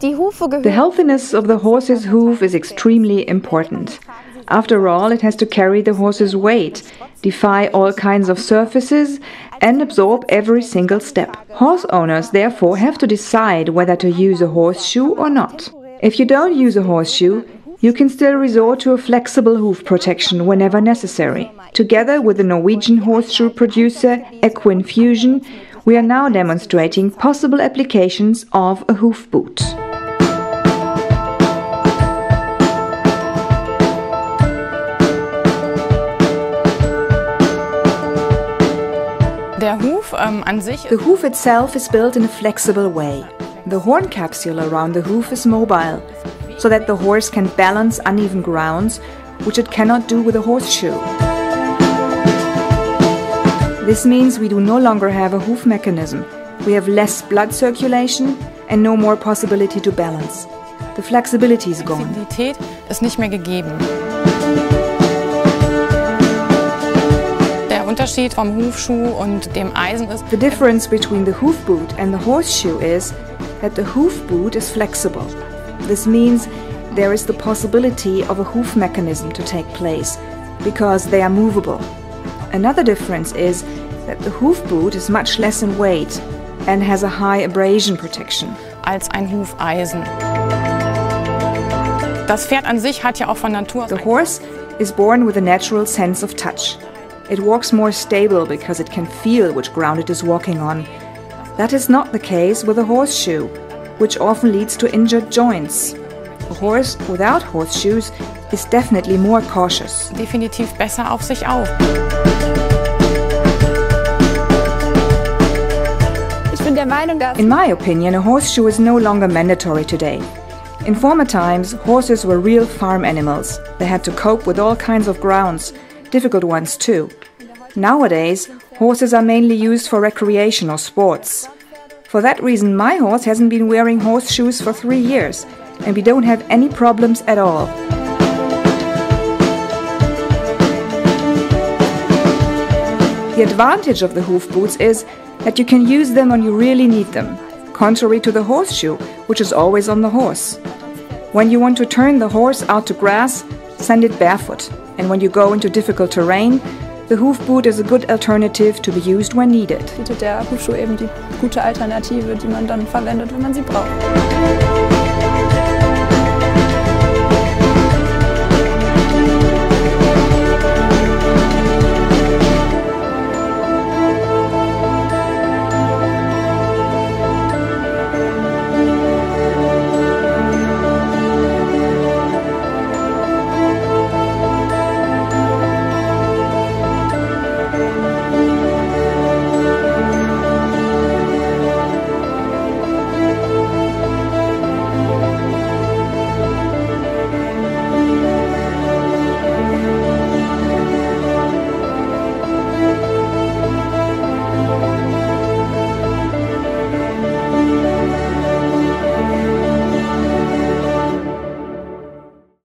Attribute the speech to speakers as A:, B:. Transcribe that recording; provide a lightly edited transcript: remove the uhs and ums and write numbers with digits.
A: The healthiness of the horse's hoof is extremely important. After all, it has to carry the horse's weight, defy all kinds of surfaces, and absorb every single step. Horse owners therefore have to decide whether to use a horseshoe or not. If you don't use a horseshoe, you can still resort to a flexible hoof protection whenever necessary. Together with the Norwegian horseshoe producer Equine Fusion, we are now demonstrating possible applications of a hoof boot. The hoof itself is built in a flexible way. The horn capsule around the hoof is mobile, so that the horse can balance uneven grounds, which it cannot do with a horseshoe. This means we do no longer have a hoof mechanism. We have less blood circulation and no more possibility to balance. The flexibility is gone. The difference between the hoof boot and the horseshoe is that the hoof boot is flexible. This means there is the possibility of a hoof mechanism to take place, because they are movable. Another difference is that the hoof boot is much less in weight and has a high abrasion protection. The horse is born with a natural sense of touch. It walks more stable because it can feel which ground it is walking on. That is not the case with a horseshoe, which often leads to injured joints. A horse without horseshoes is definitely more cautious. In my opinion, a horseshoe is no longer mandatory today. In former times, horses were real farm animals. They had to cope with all kinds of grounds, difficult ones too. Nowadays, horses are mainly used for recreation or sports. For that reason, my horse hasn't been wearing horseshoes for 3 years, and we don't have any problems at all. The advantage of the hoof boots is that you can use them when you really need them, contrary to the horseshoe, which is always on the horse. When you want to turn the horse out to grass, send it barefoot, and when you go into difficult terrain, the hoof boot is a good alternative to be used when needed.
B: Bietet der Hufschuh eben die gute Alternative, die man dann verwendet, wenn man sie braucht.